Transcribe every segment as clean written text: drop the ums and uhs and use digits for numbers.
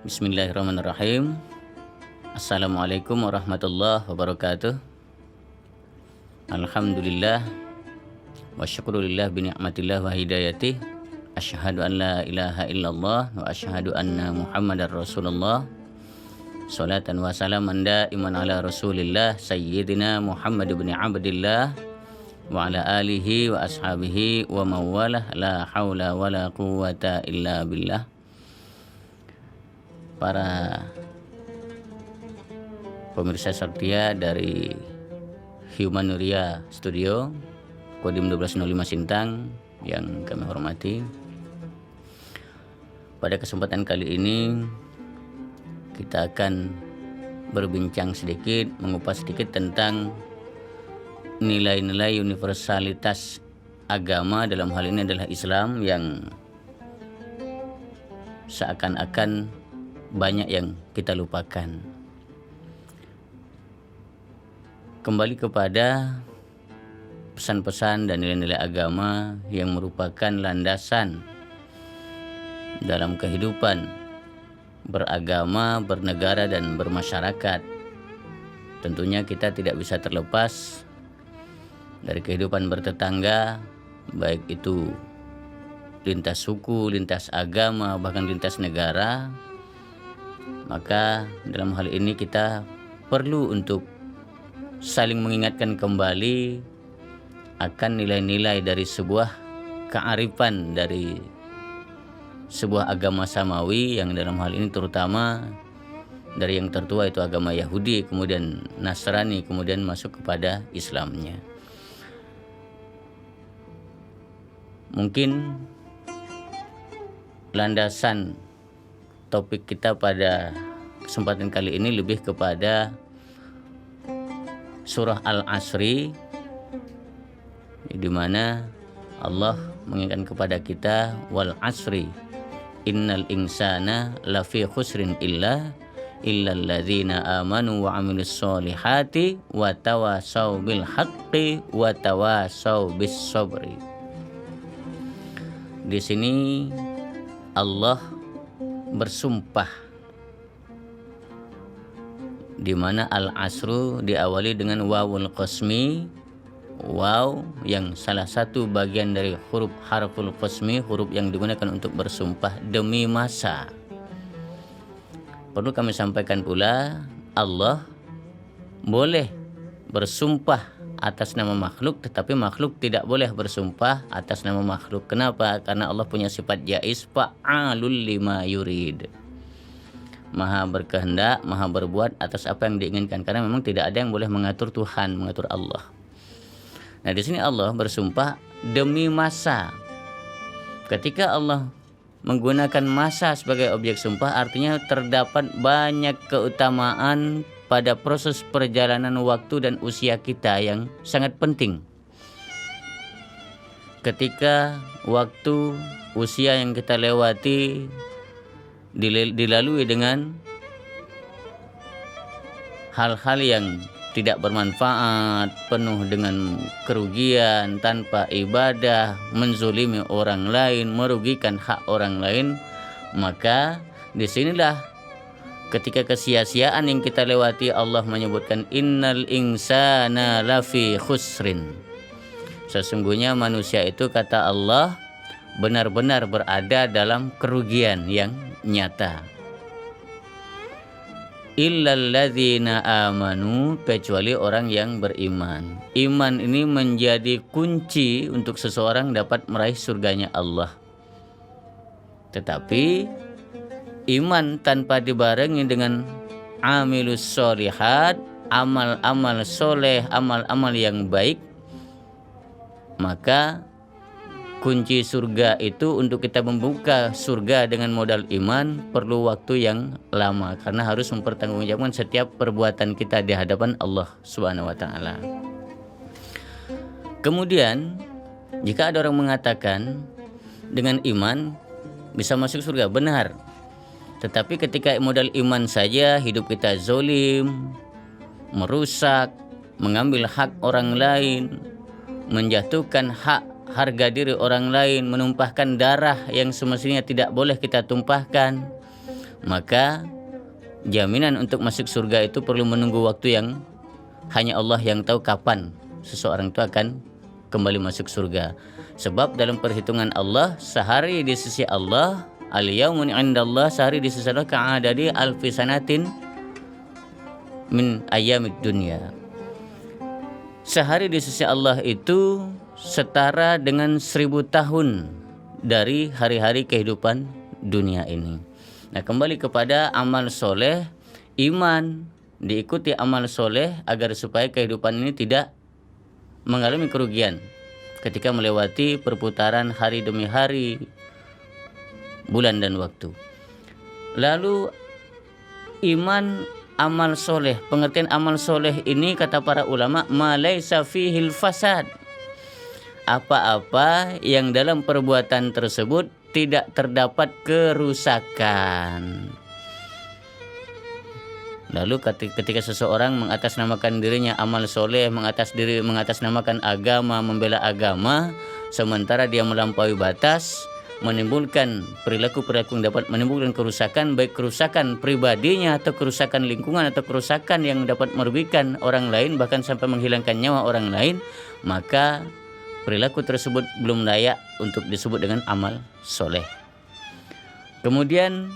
Bismillahirrahmanirrahim. Assalamualaikum warahmatullahi wabarakatuh. Alhamdulillah wa syukurillah bi ni'matillah wa hidayatih. Asyhadu an la ilaha illallah wa asyhadu anna Muhammadar Rasulullah. Salatan wa salaman daiman ala Rasulillah sayyidina Muhammad ibn Abdillah wa ala alihi wa ashabihi wa mawalah la haula wa la quwwata illa billah. Para pemirsa setia dari Humanuria Studio Kodim 1205 Sintang yang kami hormati, pada kesempatan kali ini kita akan berbincang sedikit, mengupas sedikit tentang nilai-nilai universalitas agama, dalam hal ini adalah Islam, yang seakan-akan banyak yang kita lupakan. Kembali kepada pesan-pesan dan nilai-nilai agama yang merupakan landasan dalam kehidupan beragama, bernegara, dan bermasyarakat. Tentunya kita tidak bisa terlepas dari kehidupan bertetangga, baik itu lintas suku, lintas agama, bahkan lintas negara. Maka dalam hal ini kita perlu untuk saling mengingatkan kembali akan nilai-nilai dari sebuah kearifan dari sebuah agama samawi, yang dalam hal ini terutama dari yang tertua itu agama Yahudi, kemudian Nasrani, kemudian masuk kepada Islamnya. Mungkin landasan topik kita pada kesempatan kali ini lebih kepada surah Al-Asri, di mana Allah mengingatkan kepada kita, wal asri innal insana lafi khusrin illal ladzina amanu wa amilus solihati wa tawasau bil haqqi wa tawasau bis sabri. Di sini Allah bersumpah, di mana al-asru diawali dengan wawul qasmi, waw yang salah satu bagian dari huruf harful qasmi, huruf yang digunakan untuk bersumpah demi masa. Perlu kami sampaikan pula, Allah boleh bersumpah atas nama makhluk, tetapi makhluk tidak boleh bersumpah atas nama makhluk. Kenapa? Karena Allah punya sifat jaiz, fa'alul lima yurid, maha berkehendak, maha berbuat atas apa yang diinginkan. Karena memang tidak ada yang boleh mengatur Tuhan, mengatur Allah. Nah, di sini Allah bersumpah demi masa. Ketika Allah menggunakan masa sebagai objek sumpah, artinya terdapat banyak keutamaan pada proses perjalanan waktu dan usia kita yang sangat penting. Ketika waktu usia yang kita lewati dilalui dengan hal-hal yang tidak bermanfaat, penuh dengan kerugian, tanpa ibadah, menzulimi orang lain, merugikan hak orang lain, maka disinilah ketika kesia-siaan yang kita lewati, Allah menyebutkan innal insana lafi khusrin. Sesungguhnya manusia itu, kata Allah, benar-benar berada dalam kerugian yang nyata. Illal ladzina amanu, kecuali orang yang beriman. Iman ini menjadi kunci untuk seseorang dapat meraih surganya Allah. Tetapi iman tanpa dibarengi dengan amilus solihat, amal-amal soleh, amal-amal yang baik, maka kunci surga itu, untuk kita membuka surga dengan modal iman, perlu waktu yang lama, karena harus mempertanggungjawabkan setiap perbuatan kita di hadapan Allah Subhanahu wa taala. Kemudian jika ada orang mengatakan dengan iman bisa masuk surga, benar. Tetapi ketika modal iman saja hidup kita zolim, merusak, mengambil hak orang lain, menjatuhkan hak harga diri orang lain, menumpahkan darah yang semestinya tidak boleh kita tumpahkan, maka jaminan untuk masuk surga itu perlu menunggu waktu yang hanya Allah yang tahu kapan seseorang itu akan kembali masuk surga. Sebab dalam perhitungan Allah, sehari di sisi Allah, al-yaumun indallah, sehari di sisi Allah ka'adadi alfi sanatin min ayyamid dunya. Sehari di sisi Allah itu setara dengan 1000 tahun dari hari-hari kehidupan dunia ini. Nah, kembali kepada amal soleh, iman, diikuti amal soleh agar supaya kehidupan ini tidak mengalami kerugian ketika melewati perputaran hari demi hari, bulan dan waktu. Lalu iman, amal soleh, pengertian amal soleh ini kata para ulama, ma laisa fihil fasad, apa-apa yang dalam perbuatan tersebut tidak terdapat kerusakan. Lalu ketika seseorang mengatasnamakan dirinya amal soleh, mengatasnamakan agama, membela agama, sementara dia melampaui batas, menimbulkan perilaku-perilaku yang dapat menimbulkan kerusakan, baik kerusakan pribadinya atau kerusakan lingkungan atau kerusakan yang dapat merugikan orang lain, bahkan sampai menghilangkan nyawa orang lain, maka perilaku tersebut belum layak untuk disebut dengan amal soleh. Kemudian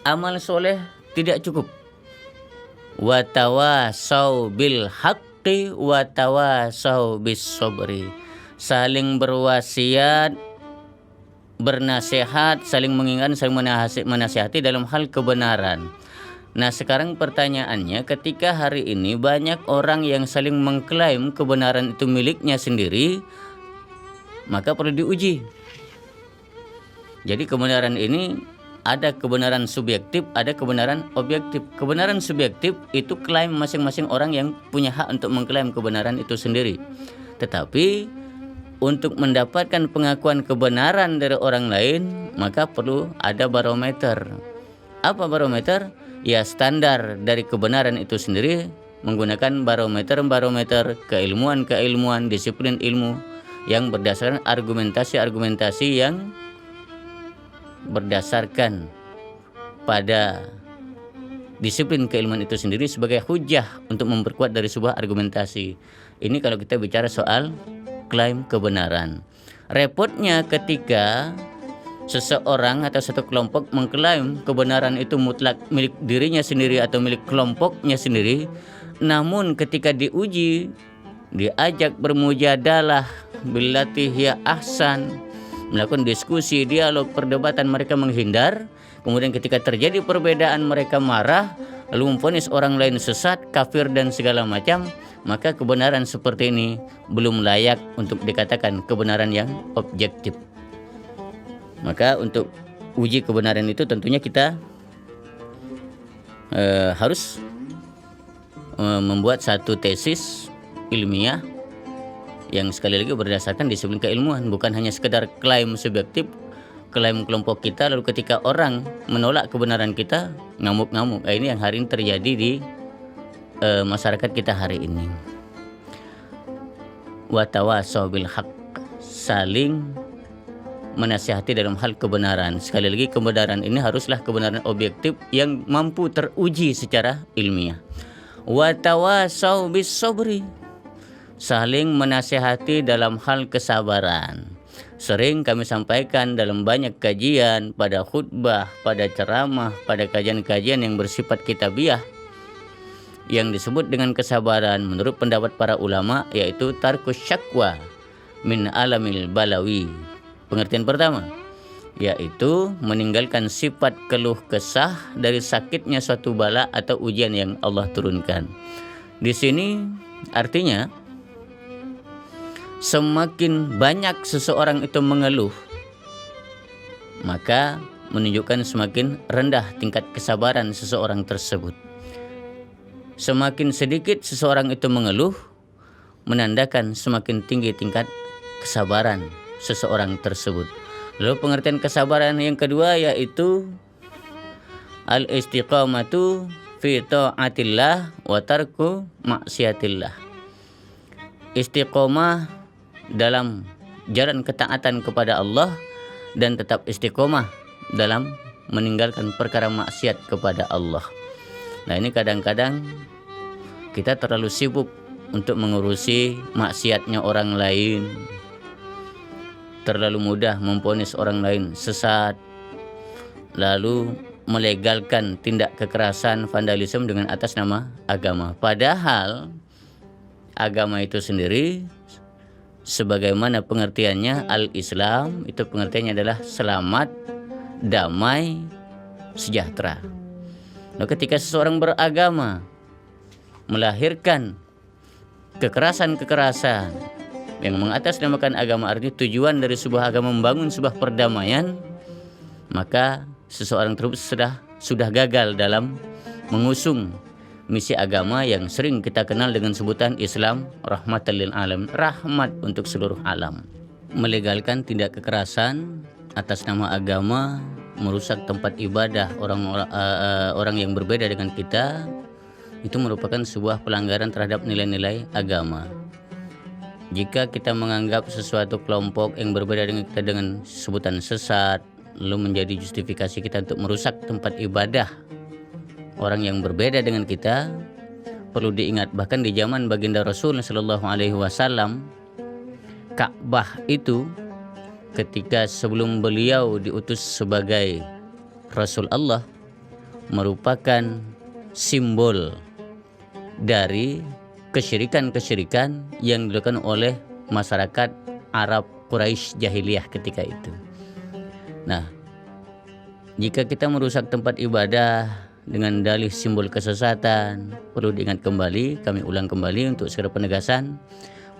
amal soleh tidak cukup. Watawasau bil haqqi watawasau bis sabri. Saling berwasiat, bernasihat, saling mengingatkan, saling menasihati dalam hal kebenaran. Nah, sekarang pertanyaannya, ketika hari ini banyak orang yang saling mengklaim kebenaran itu miliknya sendiri, maka perlu diuji. Jadi kebenaran ini ada kebenaran subjektif, ada kebenaran objektif. Kebenaran subjektif itu klaim masing-masing orang yang punya hak untuk mengklaim kebenaran itu sendiri. Tetapi untuk mendapatkan pengakuan kebenaran dari orang lain, maka perlu ada barometer. Apa barometer? Ya, standar dari kebenaran itu sendiri menggunakan barometer keilmuan, disiplin ilmu yang berdasarkan argumentasi yang berdasarkan pada disiplin keilmuan itu sendiri sebagai hujah untuk memperkuat dari sebuah argumentasi. Ini kalau kita bicara soal klaim kebenaran. Repotnya ketika seseorang atau satu kelompok mengklaim kebenaran itu mutlak milik dirinya sendiri atau milik kelompoknya sendiri, namun ketika diuji, diajak bermujadalah billati hiya ahsan, melakukan diskusi, dialog, perdebatan, mereka menghindar. Kemudian ketika terjadi perbedaan mereka marah, lalu memvonis orang lain sesat, kafir dan segala macam, maka kebenaran seperti ini belum layak untuk dikatakan kebenaran yang objektif. Maka untuk uji kebenaran itu tentunya kita harus membuat satu tesis ilmiah yang sekali lagi berdasarkan disiplin keilmuan, bukan hanya sekedar klaim subjektif, klaim kelompok kita, lalu ketika orang menolak kebenaran kita ngamuk-ngamuk. Ini yang hari ini terjadi di masyarakat kita hari ini. Watawasau bil haqq, saling menasihati dalam hal kebenaran. Sekali lagi, kebenaran ini haruslah kebenaran objektif yang mampu teruji secara ilmiah. Watawasau bis sabri, saling menasihati dalam hal kesabaran. Sering kami sampaikan dalam banyak kajian, pada khutbah, pada ceramah, pada kajian-kajian yang bersifat kitabiah, yang disebut dengan kesabaran menurut pendapat para ulama yaitu tarkus syakwa min alamil balawi. Pengertian pertama yaitu meninggalkan sifat keluh kesah dari sakitnya suatu bala atau ujian yang Allah turunkan. Di sini artinya semakin banyak seseorang itu mengeluh, maka menunjukkan semakin rendah tingkat kesabaran seseorang tersebut. Semakin sedikit seseorang itu mengeluh, menandakan semakin tinggi tingkat kesabaran seseorang tersebut. Lalu pengertian kesabaran yang kedua yaitu al-istiqamatu fi ta'atillah wa tarku maksiatillah. istiqomah dalam jalan ketaatan kepada Allah dan tetap istiqomah dalam meninggalkan perkara maksiat kepada Allah. Nah, ini kadang-kadang kita terlalu sibuk untuk mengurusi maksiatnya orang lain, terlalu mudah memvonis orang lain sesat, lalu melegalkan tindak kekerasan, vandalisme dengan atas nama agama. Padahal agama itu sendiri sebagaimana pengertiannya al-Islam, itu pengertiannya adalah selamat, damai, sejahtera. Nah, ketika seseorang beragama melahirkan kekerasan-kekerasan yang mengatasnamakan agama, artinya tujuan dari sebuah agama membangun sebuah perdamaian, maka seseorang tersebut sudah gagal dalam mengusung misi agama yang sering kita kenal dengan sebutan Islam rahmatan lil alam, rahmat untuk seluruh alam. Melegalkan tindak kekerasan atas nama agama, merusak tempat ibadah orang yang berbeda dengan kita, itu merupakan sebuah pelanggaran terhadap nilai-nilai agama. Jika kita menganggap sesuatu kelompok yang berbeda dengan kita dengan sebutan sesat, lalu menjadi justifikasi kita untuk merusak tempat ibadah orang yang berbeda dengan kita, perlu diingat bahkan di zaman baginda Rasul sallallahu alaihi wasallam, Ka'bah itu ketika sebelum beliau diutus sebagai Rasul Allah merupakan simbol dari kesyirikan-kesyirikan yang dilakukan oleh masyarakat Arab Quraisy jahiliyah ketika itu. Nah, jika kita merusak tempat ibadah dengan dalih simbol kesesatan, perlu diingat kembali, kami ulang kembali untuk segera penegasan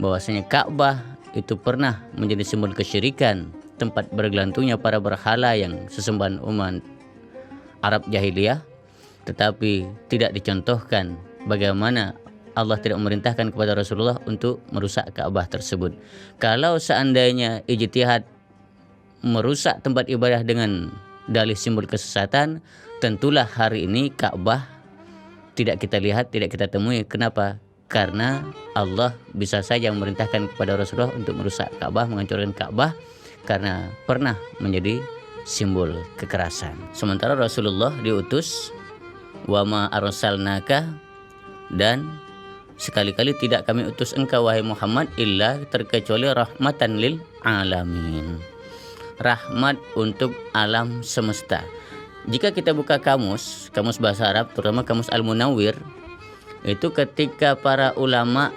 bahwasanya Ka'bah itu pernah menjadi simbol kesyirikan, tempat bergelantungnya para berhala yang sesembahan umat Arab jahiliyah, tetapi tidak dicontohkan bagaimana Allah tidak memerintahkan kepada Rasulullah untuk merusak Ka'bah tersebut. Kalau seandainya ijtihad merusak tempat ibadah dengan dalih simbol kesesatan, tentulah hari ini Ka'bah tidak kita lihat, tidak kita temui. Kenapa? Karena Allah bisa saja memerintahkan kepada Rasulullah untuk merusak Ka'bah, menghancurkan Ka'bah, karena pernah menjadi simbol kekerasan. Sementara Rasulullah diutus, wa ma arsalnaka, dan sekali-kali tidak kami utus engkau wahai Muhammad illa terkecuali rahmatan lil alamin, rahmat untuk alam semesta. Jika kita buka kamus bahasa Arab, terutama kamus Al-Munawwir, itu ketika para ulama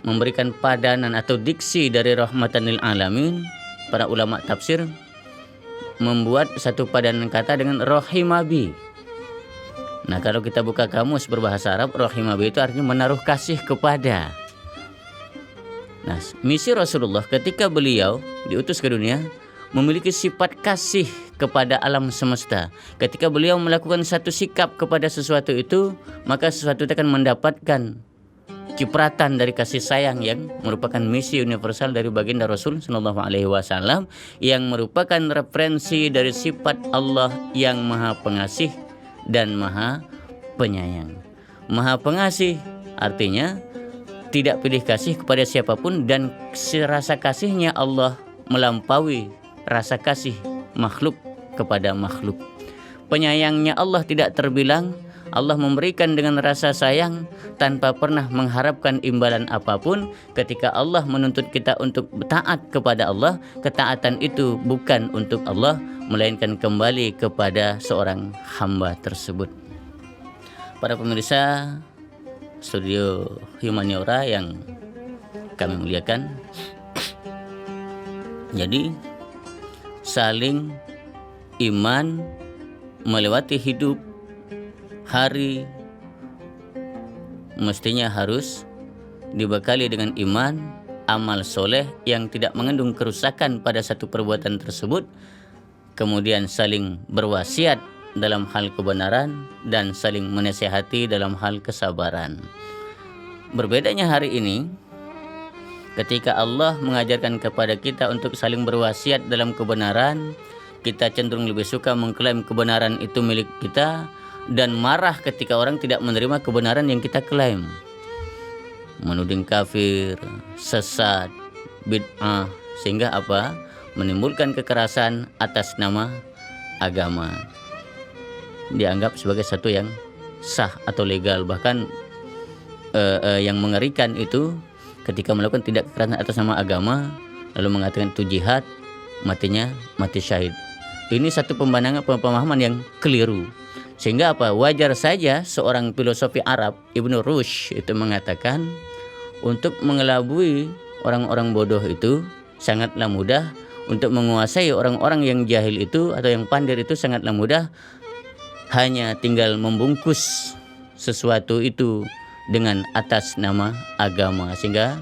memberikan padanan atau diksi dari rahmatan lil alamin, para ulama tafsir membuat satu padanan kata dengan rahimabi. Nah, kalau kita buka kamus berbahasa Arab, rahimabi itu artinya menaruh kasih kepada. Nah, misi Rasulullah ketika beliau diutus ke dunia memiliki sifat kasih kepada alam semesta. Ketika beliau melakukan satu sikap kepada sesuatu itu, maka sesuatu itu akan mendapatkan cipratan dari kasih sayang yang merupakan misi universal dari baginda Rasul sallallahu alaihi wasallam, yang merupakan referensi dari sifat Allah yang Maha Pengasih dan Maha Penyayang. Maha Pengasih artinya tidak pilih kasih kepada siapapun, dan rasa kasihnya Allah melampaui rasa kasih makhluk kepada makhluk. Penyayangnya Allah tidak terbilang. Allah memberikan dengan rasa sayang tanpa pernah mengharapkan imbalan apapun. Ketika Allah menuntut kita untuk taat kepada Allah, ketaatan itu bukan untuk Allah, melainkan kembali kepada seorang hamba tersebut. Para pemirsa studio Humaniora yang kami muliakan, jadi saling iman melewati hidup hari mestinya harus dibekali dengan iman, amal soleh yang tidak mengandung kerusakan pada satu perbuatan tersebut, kemudian saling berwasiat dalam hal kebenaran dan saling menasihati dalam hal kesabaran. Berbedanya hari ini, ketika Allah mengajarkan kepada kita untuk saling berwasiat dalam kebenaran, kita cenderung lebih suka mengklaim kebenaran itu milik kita dan marah ketika orang tidak menerima kebenaran yang kita klaim. menuding kafir, sesat, bid'ah, sehingga apa? Menimbulkan kekerasan atas nama agama. Dianggap sebagai satu yang sah atau legal. Bahkan yang mengerikan itu ketika melakukan tindak kekerasan atas nama agama lalu mengatakan itu jihad, matinya mati syahid. Ini satu pemahaman yang keliru. Sehingga apa? Wajar saja seorang filosofi Arab, Ibnu Rushd, itu mengatakan untuk mengelabui orang-orang bodoh itu sangatlah mudah, untuk menguasai orang-orang yang jahil itu atau yang pandir itu sangatlah mudah, hanya tinggal membungkus sesuatu itu dengan atas nama agama, sehingga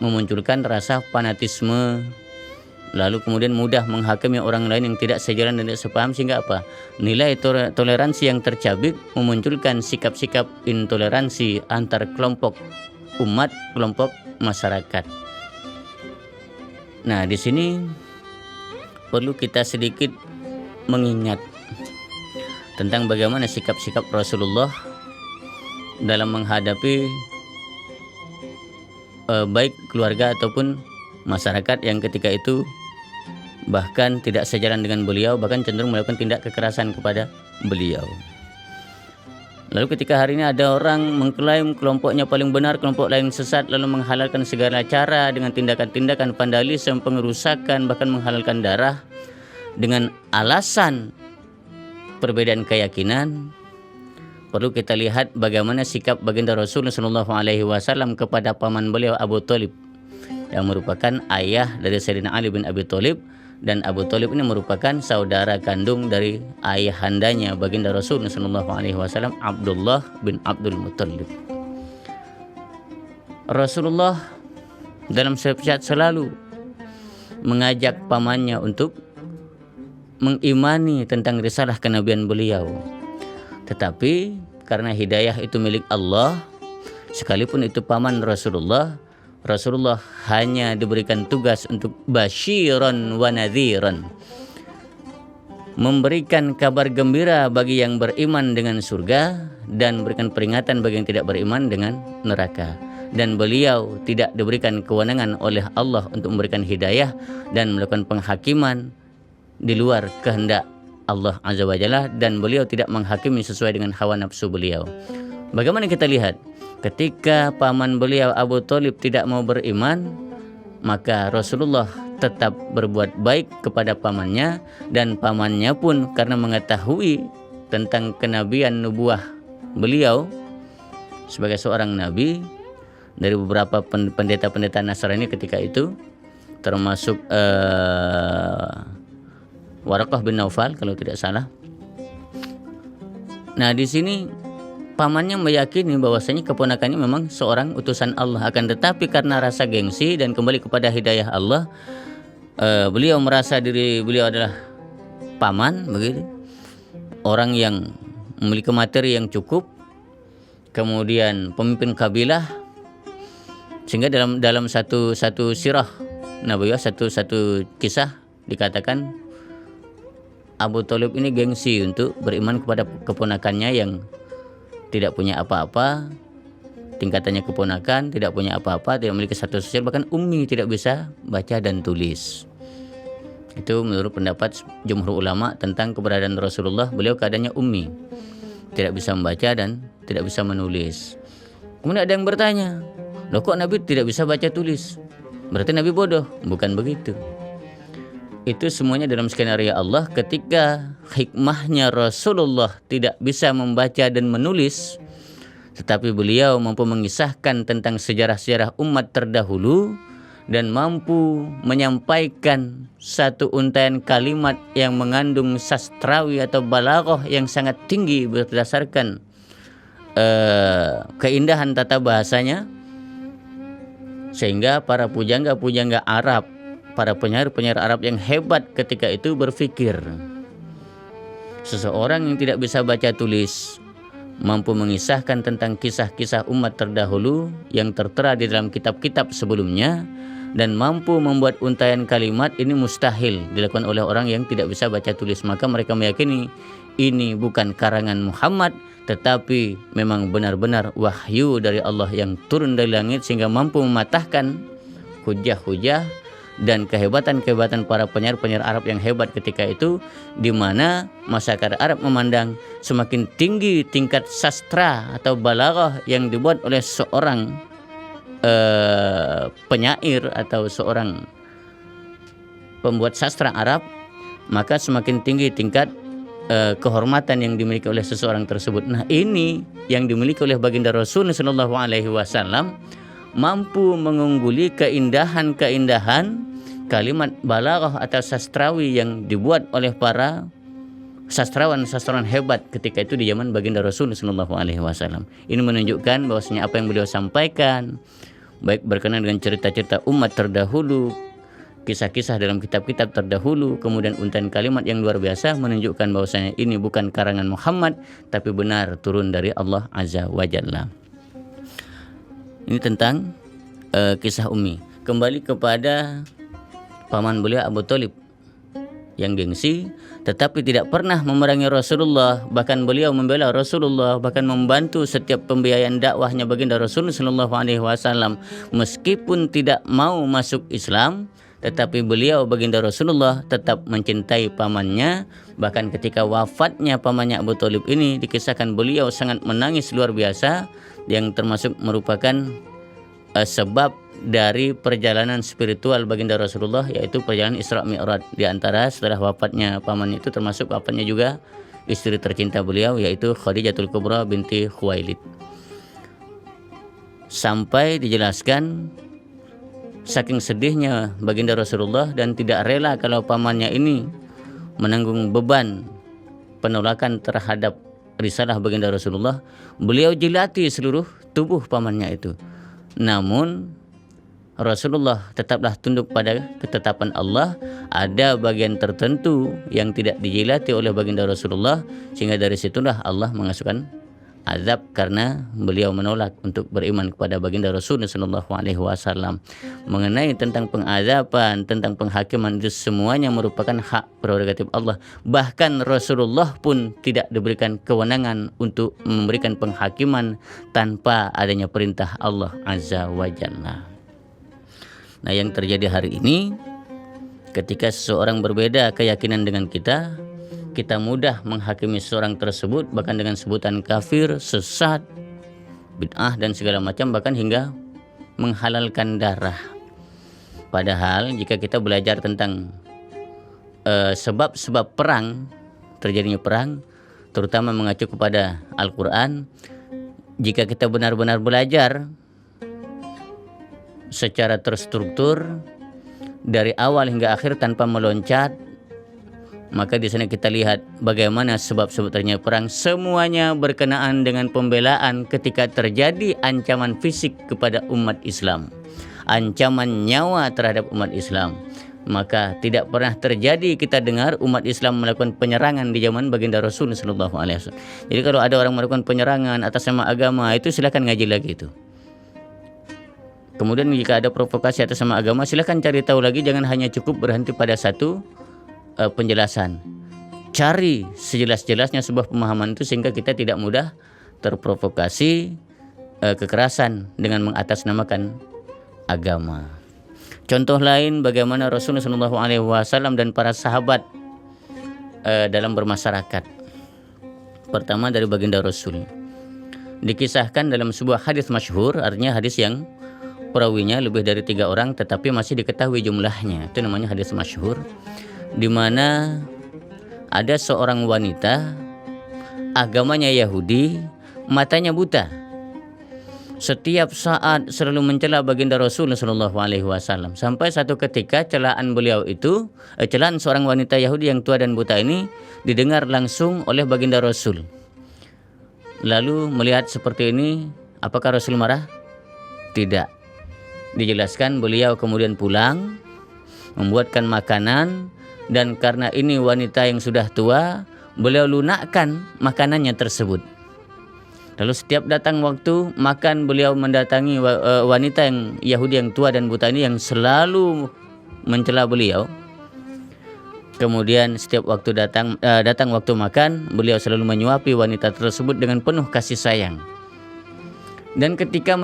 memunculkan rasa fanatisme, lalu kemudian mudah menghakimi orang lain yang tidak sejalan dan tidak sepaham, sehingga apa? Nilai toleransi yang tercabik memunculkan sikap-sikap intoleransi antar kelompok umat, kelompok masyarakat. Nah, di sini perlu kita sedikit mengingat tentang bagaimana sikap-sikap Rasulullah dalam menghadapi baik keluarga ataupun masyarakat yang ketika itu bahkan tidak sejalan dengan beliau, bahkan cenderung melakukan tindak kekerasan kepada beliau. Lalu ketika hari ini ada orang mengklaim kelompoknya paling benar, kelompok lain sesat, lalu menghalalkan segala cara dengan tindakan-tindakan vandalisme, pengerusakan, bahkan menghalalkan darah dengan alasan perbedaan keyakinan, perlu kita lihat bagaimana sikap baginda Rasulullah SAW kepada paman beliau Abu Thalib, yang merupakan ayah dari Sayyidina Ali bin Abi Thalib, dan Abu Thalib ini merupakan saudara kandung dari ayahandanya baginda Rasulullah SAW, Abdullah bin Abdul Muttalib. Rasulullah dalam setiap saat selalu mengajak pamannya untuk mengimani tentang risalah kenabian beliau. Tetapi karena hidayah itu milik Allah, sekalipun itu paman Rasulullah hanya diberikan tugas untuk basyiran wa nadhiran, memberikan kabar gembira bagi yang beriman dengan surga dan memberikan peringatan bagi yang tidak beriman dengan neraka. Dan beliau tidak diberikan kewenangan oleh Allah untuk memberikan hidayah dan melakukan penghakiman di luar kehendak Allah Azza wa Jalla, dan beliau tidak menghakimi sesuai dengan hawa nafsu beliau. Bagaimana kita lihat? Ketika paman beliau Abu Thalib tidak mau beriman, maka Rasulullah tetap berbuat baik kepada pamannya, dan pamannya pun karena mengetahui tentang kenabian nubuah beliau sebagai seorang nabi dari beberapa pendeta-pendeta Nasrani ketika itu, termasuk Waraqah bin Naufal kalau tidak salah. Nah, di sini pamannya meyakini bahwasanya keponakannya memang seorang utusan Allah, akan tetapi karena rasa gengsi dan kembali kepada hidayah Allah, beliau merasa diri beliau adalah paman, begitu, orang yang memiliki materi yang cukup, kemudian pemimpin kabilah, sehingga dalam satu sirah Nabawiyah, satu kisah dikatakan Abu Thalib ini gengsi untuk beriman kepada keponakannya yang tidak punya apa-apa, tingkatannya keponakan, tidak punya apa-apa, tidak memiliki status sosial, bahkan ummi, tidak bisa baca dan tulis. Itu menurut pendapat jumhur ulama tentang keberadaan Rasulullah, beliau keadaannya ummi, tidak bisa membaca dan tidak bisa menulis. Kemudian ada yang bertanya, loh kok Nabi tidak bisa baca tulis? Berarti Nabi bodoh? Bukan begitu. Itu semuanya dalam skenario Allah. Ketika hikmahnya Rasulullah tidak bisa membaca dan menulis, tetapi beliau mampu mengisahkan tentang sejarah-sejarah umat terdahulu dan mampu menyampaikan satu untaian kalimat yang mengandung sastrawi atau balaghah yang sangat tinggi berdasarkan keindahan tata bahasanya, sehingga para pujangga-pujangga Arab, para penyair-penyair Arab yang hebat ketika itu berpikir, seseorang yang tidak bisa baca tulis mampu mengisahkan tentang kisah-kisah umat terdahulu yang tertera di dalam kitab-kitab sebelumnya, dan mampu membuat untaian kalimat ini mustahil dilakukan oleh orang yang tidak bisa baca tulis. Maka mereka meyakini ini bukan karangan Muhammad, tetapi memang benar-benar wahyu dari Allah yang turun dari langit sehingga mampu mematahkan hujah-hujah dan kehebatan-kehebatan para penyair-penyair Arab yang hebat ketika itu, di mana masyarakat Arab memandang semakin tinggi tingkat sastra atau balaghah yang dibuat oleh seorang penyair atau seorang pembuat sastra Arab, maka semakin tinggi tingkat kehormatan yang dimiliki oleh seseorang tersebut. Nah, ini yang dimiliki oleh baginda Rasul sallallahu alaihi wasallam mampu mengungguli keindahan-keindahan kalimat balaghah atau sastrawi yang dibuat oleh para sastrawan-sastrawan hebat ketika itu di zaman baginda Rasul sallallahu alaihi wasallam. Ini menunjukkan bahwasanya apa yang beliau sampaikan baik berkenaan dengan cerita-cerita umat terdahulu, kisah-kisah dalam kitab-kitab terdahulu, kemudian untayan kalimat yang luar biasa menunjukkan bahwasanya ini bukan karangan Muhammad tapi benar turun dari Allah Azza wa Jalla. Ini tentang kisah Ummi. Kembali kepada paman beliau Abu Thalib yang gengsi tetapi tidak pernah memerangi Rasulullah, bahkan beliau membela Rasulullah, bahkan membantu setiap pembiayaan dakwahnya baginda Rasul sallallahu alaihi wasallam meskipun tidak mau masuk Islam. Tetapi beliau baginda Rasulullah tetap mencintai pamannya. Bahkan ketika wafatnya pamannya Abu Thalib ini dikisahkan beliau sangat menangis luar biasa, yang termasuk merupakan sebab dari perjalanan spiritual baginda Rasulullah, yaitu perjalanan Isra Mi'raj. Di antara setelah wafatnya pamannya itu termasuk wafatnya juga istri tercinta beliau, yaitu Khadijatul Kubra binti Khuwailid. Sampai dijelaskan saking sedihnya baginda Rasulullah dan tidak rela kalau pamannya ini menanggung beban penolakan terhadap risalah baginda Rasulullah, beliau jilati seluruh tubuh pamannya itu. Namun Rasulullah tetaplah tunduk pada ketetapan Allah. Ada bagian tertentu yang tidak dijilati oleh baginda Rasulullah, sehingga dari situlah Allah mengasihkan azab karena beliau menolak untuk beriman kepada baginda Rasul sallallahu alaihi wasallam. Mengenai tentang pengazaban, tentang penghakiman, itu semuanya merupakan hak prerogatif Allah. Bahkan Rasulullah pun tidak diberikan kewenangan untuk memberikan penghakiman tanpa adanya perintah Allah Azza wa Jalla. Nah, yang terjadi hari ini ketika seseorang berbeda keyakinan dengan kita mudah menghakimi seorang tersebut bahkan dengan sebutan kafir, sesat, bid'ah dan segala macam, bahkan hingga menghalalkan darah. Padahal jika kita belajar tentang sebab-sebab perang, terjadinya perang, terutama mengacu kepada Al-Quran, jika kita benar-benar belajar secara terstruktur dari awal hingga akhir tanpa meloncat, maka di sana kita lihat bagaimana sebab-sebab terjadinya perang semuanya berkenaan dengan pembelaan ketika terjadi ancaman fisik kepada umat Islam, ancaman nyawa terhadap umat Islam. Maka tidak pernah terjadi kita dengar umat Islam melakukan penyerangan di zaman baginda Rasul sallallahu alaihi wasallam. Jadi kalau ada orang melakukan penyerangan atas nama agama, itu silakan ngaji lagi itu. Kemudian jika ada provokasi atas nama agama, silakan cari tahu lagi, jangan hanya cukup berhenti pada satu penjelasan. Cari sejelas-jelasnya sebuah pemahaman itu sehingga kita tidak mudah terprovokasi kekerasan dengan mengatasnamakan agama. Contoh lain bagaimana Rasulullah SAW dan para sahabat dalam bermasyarakat. Pertama dari baginda Rasul. Dikisahkan dalam sebuah hadis masyhur, artinya hadis yang perawinya lebih dari 3 orang tetapi masih diketahui jumlahnya. Itu namanya hadis masyhur, di mana ada seorang wanita agamanya Yahudi, matanya buta. Setiap saat selalu mencela baginda Rasul sallallahu alaihi wasallam. Sampai satu ketika celaan beliau itu, celaan seorang wanita Yahudi yang tua dan buta ini didengar langsung oleh baginda Rasul. Lalu melihat seperti ini, apakah Rasul marah? Tidak. Dijelaskan beliau kemudian pulang, membuatkan makanan, dan karena ini wanita yang sudah tua, beliau lunakkan makanannya tersebut. Lalu setiap datang waktu makan, beliau mendatangi wanita yang Yahudi yang tua dan buta ini yang selalu mencela beliau. Kemudian setiap waktu datang waktu makan, beliau selalu menyuapi wanita tersebut dengan penuh kasih sayang. Dan ketika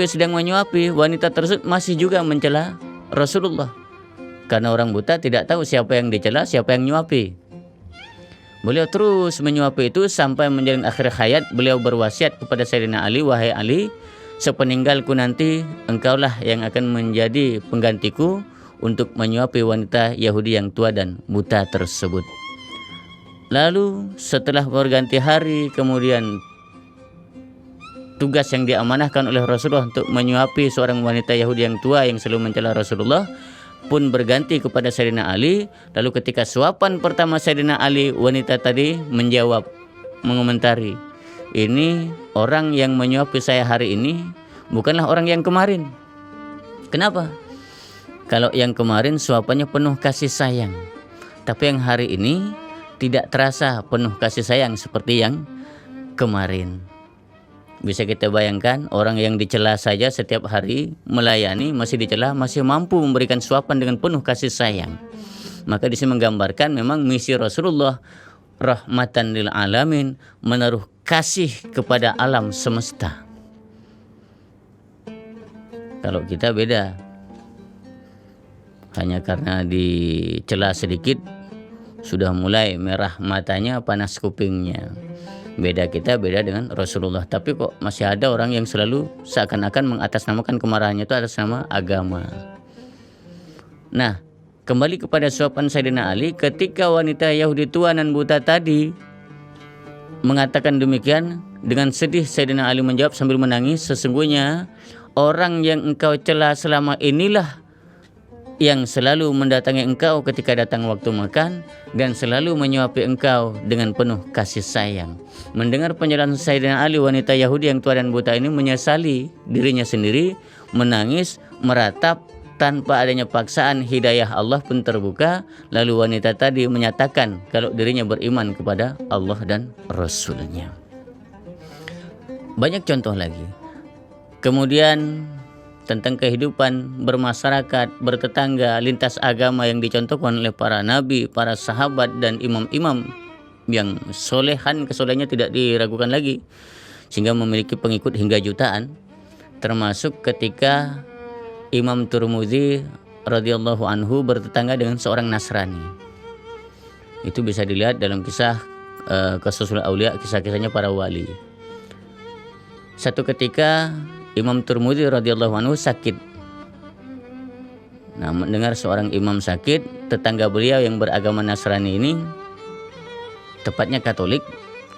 sedang menyuapi, wanita tersebut masih juga mencela Rasulullah. Karena orang buta tidak tahu siapa yang dicela, siapa yang nyuapi. Beliau terus menyuapi itu sampai menjalin akhir hayat. Beliau berwasiat kepada Sayyidina Ali, "Wahai Ali, sepeninggalku nanti engkaulah yang akan menjadi penggantiku untuk menyuapi wanita Yahudi yang tua dan buta tersebut." Lalu setelah berganti hari, kemudian tugas yang diamanahkan oleh Rasulullah untuk menyuapi seorang wanita Yahudi yang tua yang selalu mencela Rasulullah pun berganti kepada Sayyidina Ali. Lalu ketika suapan pertama Sayyidina Ali, wanita tadi menjawab, mengomentari, "Ini orang yang menyuapi saya hari ini bukanlah orang yang kemarin." Kenapa? Kalau yang kemarin suapannya penuh kasih sayang, tapi yang hari ini tidak terasa penuh kasih sayang seperti yang kemarin. Bisa kita bayangkan, orang yang dicela saja setiap hari melayani, masih dicela, masih mampu memberikan suapan dengan penuh kasih sayang. Maka di sini menggambarkan memang misi Rasulullah rahmatan lil alamin, menaruh kasih kepada alam semesta. Kalau kita beda, hanya karena dicela sedikit sudah mulai merah matanya, panas kupingnya. Beda kita, beda dengan Rasulullah. Tapi kok masih ada orang yang selalu seakan-akan mengatasnamakan kemarahannya itu atas nama agama. Nah, kembali kepada suapan Sayyidina Ali, ketika wanita Yahudi tua dan buta tadi mengatakan demikian, dengan sedih Sayyidina Ali menjawab sambil menangis, "Sesungguhnya orang yang engkau cela selama inilah yang selalu mendatangi engkau ketika datang waktu makan dan selalu menyuapi engkau dengan penuh kasih sayang." Mendengar penjelasan Sayyidina Ali, wanita Yahudi yang tua dan buta ini menyesali dirinya sendiri, menangis, meratap. Tanpa adanya paksaan, hidayah Allah pun terbuka. Lalu wanita tadi menyatakan kalau dirinya beriman kepada Allah dan Rasul-Nya. Banyak contoh lagi. Kemudian tentang kehidupan bermasyarakat, bertetangga, lintas agama yang dicontohkan oleh para nabi, para sahabat, dan imam-imam yang kesolehannya tidak diragukan lagi, sehingga memiliki pengikut hingga jutaan. Termasuk ketika Imam Tirmidzi radhiyallahu anhu bertetangga dengan seorang Nasrani. Itu bisa dilihat dalam kisah Qashasul Aulia, kisah-kisahnya para wali. Satu ketika Imam Tirmidzi radhiyallahu anhu sakit. Nah, mendengar seorang imam sakit, tetangga beliau yang beragama Nasrani ini, tepatnya Katolik,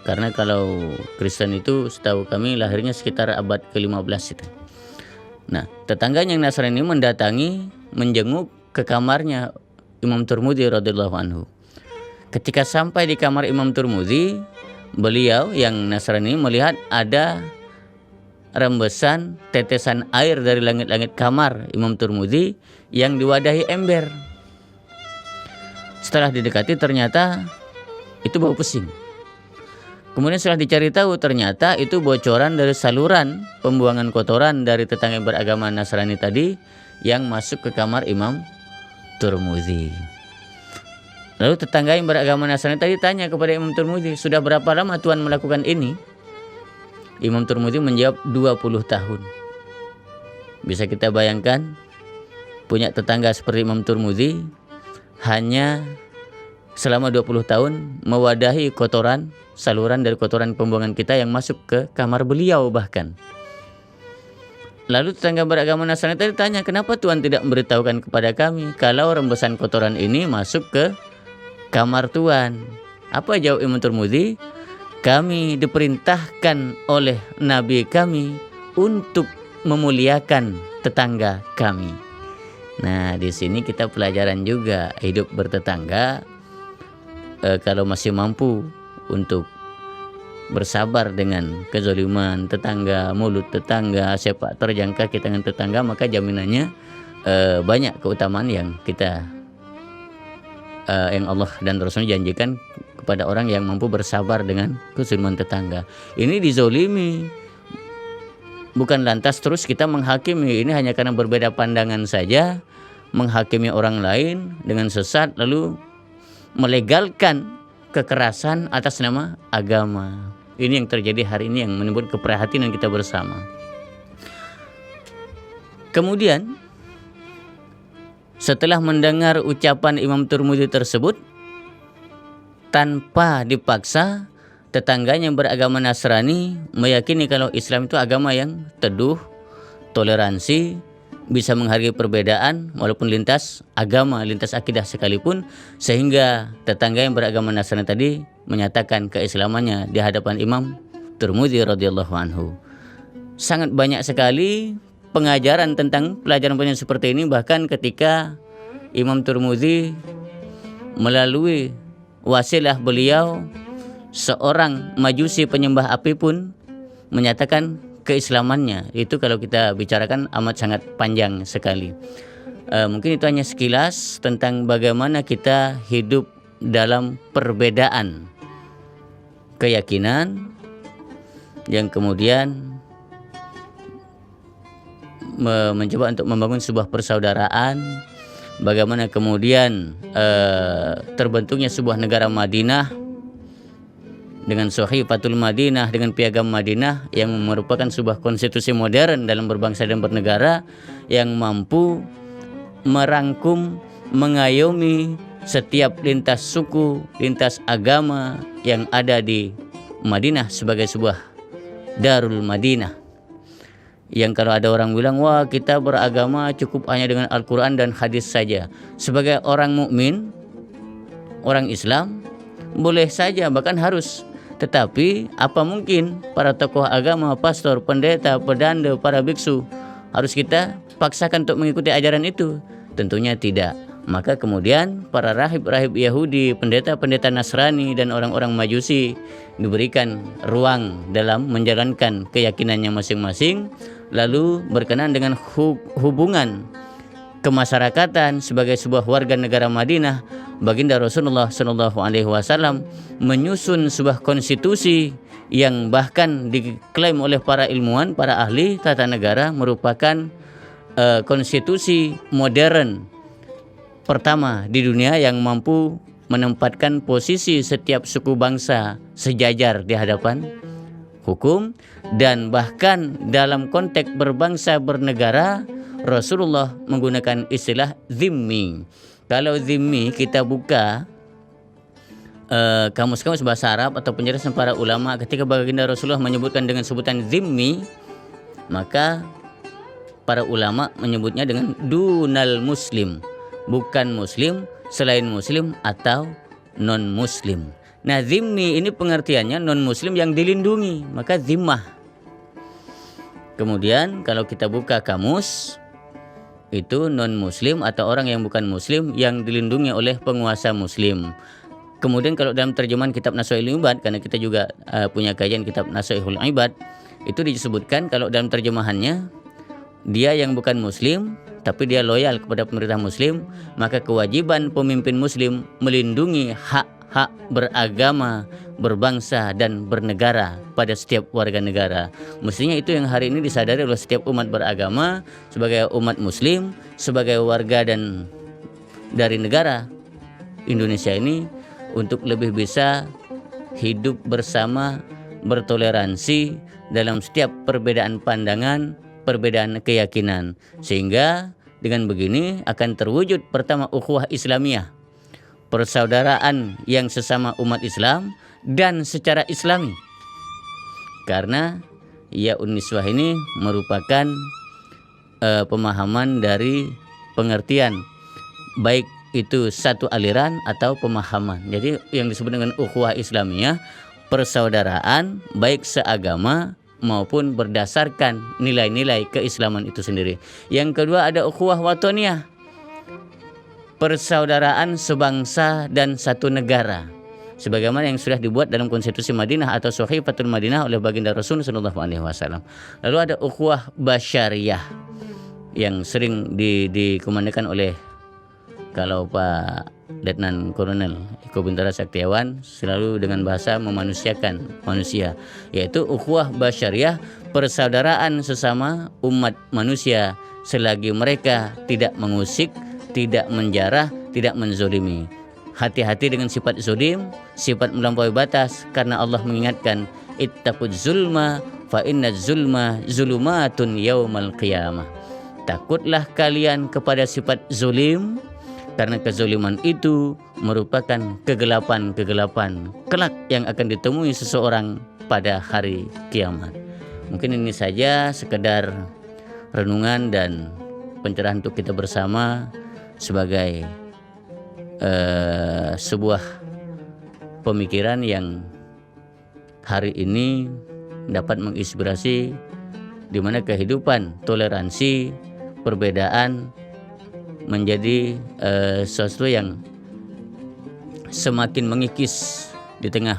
karena kalau Kristen itu setahu kami lahirnya sekitar abad ke-15 itu. Nah, tetangganya yang Nasrani ini mendatangi, menjenguk ke kamarnya Imam Tirmidzi radhiyallahu anhu. Ketika sampai di kamar Imam Tirmidzi, beliau yang Nasrani melihat ada rembesan tetesan air dari langit-langit kamar Imam Tirmidzi yang diwadahi ember. Setelah didekati ternyata itu bau pesing. Kemudian setelah dicari tahu ternyata itu bocoran dari saluran pembuangan kotoran dari tetangga yang beragama Nasrani tadi yang masuk ke kamar Imam Tirmidzi. Lalu tetangga yang beragama Nasrani tadi tanya kepada Imam Tirmidzi, "Sudah berapa lama Tuhan melakukan ini?" Imam Tirmidzi menjawab 20 tahun. Bisa kita bayangkan, punya tetangga seperti Imam Tirmidzi hanya selama 20 tahun mewadahi kotoran, saluran dari kotoran pembuangan kita yang masuk ke kamar beliau bahkan. Lalu tetangga beragama Nasrani tadi tanya, "Kenapa Tuhan tidak memberitahukan kepada kami kalau rembesan kotoran ini masuk ke kamar Tuhan?" Apa jawab Imam Tirmidzi? "Kami diperintahkan oleh Nabi kami untuk memuliakan tetangga kami." Nah, di sini kita pelajaran juga hidup bertetangga. Kalau masih mampu untuk bersabar dengan kezaliman tetangga, mulut tetangga, sepak terjang kaki tangan tetangga, maka jaminannya banyak keutamaan yang yang Allah dan Rasulnya janjikan kepada orang yang mampu bersabar dengan kezaliman tetangga. Ini dizolimi, bukan lantas terus kita menghakimi. Ini hanya karena berbeda pandangan saja, menghakimi orang lain dengan sesat, lalu melegalkan kekerasan atas nama agama. Ini yang terjadi hari ini yang menimbulkan keprihatinan kita bersama. Kemudian setelah mendengar ucapan Imam Tirmidzi tersebut, tanpa dipaksa, tetangganya yang beragama Nasrani meyakini kalau Islam itu agama yang teduh, toleransi, bisa menghargai perbedaan walaupun lintas agama, lintas akidah sekalipun, sehingga tetangga yang beragama Nasrani tadi menyatakan keislamannya di hadapan Imam Tirmidzi radhiyallahu anhu. Sangat banyak sekali pengajaran tentang pelajaran-pelajaran seperti ini, bahkan ketika Imam Tirmidzi melalui wasilah beliau, seorang majusi penyembah api pun menyatakan keislamannya. Itu kalau kita bicarakan amat sangat panjang sekali. Mungkin itu hanya sekilas tentang bagaimana kita hidup dalam perbedaan keyakinan yang kemudian mencoba untuk membangun sebuah persaudaraan. Bagaimana kemudian terbentuknya sebuah negara Madinah dengan Sahifatul Madinah, dengan Piagam Madinah yang merupakan sebuah konstitusi modern dalam berbangsa dan bernegara yang mampu merangkum, mengayomi setiap lintas suku, lintas agama yang ada di Madinah sebagai sebuah Darul Madinah. Yang kalau ada orang bilang, wah kita beragama cukup hanya dengan Al-Quran dan hadis saja. Sebagai orang mukmin, orang Islam, boleh saja, bahkan harus. Tetapi apa mungkin para tokoh agama, pastor, pendeta, pedanda, para biksu harus kita paksakan untuk mengikuti ajaran itu? Tentunya tidak. Maka kemudian para rahib-rahib Yahudi, pendeta-pendeta Nasrani, dan orang-orang Majusi diberikan ruang dalam menjalankan keyakinannya masing-masing, lalu berkenan dengan hubungan kemasyarakatan sebagai sebuah warga negara Madinah. Baginda Rasulullah SAW menyusun sebuah konstitusi yang bahkan diklaim oleh para ilmuwan, para ahli tata negara merupakan konstitusi modern pertama di dunia yang mampu menempatkan posisi setiap suku bangsa sejajar di hadapan hukum. Dan bahkan dalam konteks berbangsa bernegara, Rasulullah menggunakan istilah zimmi. Kalau zimmi kita buka kamus-kamus bahasa Arab atau penjelasan para ulama, ketika baginda Rasulullah menyebutkan dengan sebutan zimmi, maka para ulama menyebutnya dengan dunal muslim, bukan muslim, selain muslim atau non muslim. Nah, zimmi ini pengertiannya non muslim yang dilindungi, maka zimmah. Kemudian kalau kita buka kamus, itu non muslim atau orang yang bukan muslim yang dilindungi oleh penguasa muslim. Kemudian kalau dalam terjemahan kitab Nasha'il Ibad, karena kita juga punya kajian kitab Nasha'il Ibad, itu disebutkan kalau dalam terjemahannya, dia yang bukan muslim tapi dia loyal kepada pemerintah muslim, maka kewajiban pemimpin muslim melindungi hak-hak beragama, berbangsa, dan bernegara pada setiap warga negara. Mestinya itu yang hari ini disadari oleh setiap umat beragama sebagai umat muslim, sebagai warga dan dari negara Indonesia ini, untuk lebih bisa hidup bersama, bertoleransi dalam setiap perbedaan pandangan, perbedaan keyakinan, sehingga dengan begini akan terwujud pertama ukhuwah Islamiyah, persaudaraan yang sesama umat Islam dan secara Islami. Karena ya Uniswah ini merupakan pemahaman dari pengertian baik itu satu aliran atau pemahaman. Jadi yang disebut dengan ukhuwah Islamiyah, persaudaraan baik seagama maupun berdasarkan nilai-nilai keislaman itu sendiri. Yang kedua ada ukhuwah watoniyah, persaudaraan sebangsa dan satu negara, sebagaimana yang sudah dibuat dalam konstitusi Madinah atau Sahifatul Madinah oleh baginda Rasul SAW. Lalu ada ukhuwah basyariyah yang sering dikumandangkan oleh, kalau Pak Letnan Kolonel Eko Bintara Saktiawan, selalu dengan bahasa memanusiakan manusia, yaitu ukhuwah basyariyah, persaudaraan sesama umat manusia selagi mereka tidak mengusik, tidak menjarah, tidak menzolimi. hati-hati dengan sifat zulim, sifat melampaui batas, karena Allah mengingatkan, ittaquz zulma fa inna zulma zulumatun yaumal qiyamah. Takutlah kalian kepada sifat zulim, karena kezuliman itu merupakan kegelapan-kegelapan kelak yang akan ditemui seseorang pada hari kiamat. Mungkin ini saja sekedar renungan dan pencerahan untuk kita bersama sebagai sebuah pemikiran yang hari ini dapat menginspirasi di mana kehidupan toleransi, perbedaan menjadi sesuatu yang semakin mengikis di tengah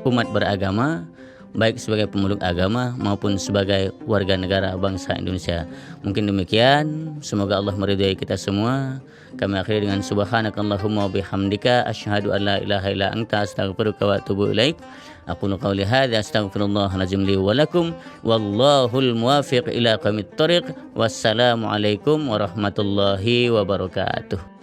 umat beragama, baik sebagai pemeluk agama maupun sebagai warga negara bangsa Indonesia. Mungkin demikian, semoga Allah meridai kita semua. Kami akhiri dengan subhanakallahumma wa bihamdika asyhadu an la ilaha illa anta astaghfiruka wa atubu ilaik. Aqulu qawli hadza astaghfirullahal azim li wa lakum wallahul muwaffiq ila aqwamit thoriq. Wassalamu alaikum warahmatullahi wabarakatuh.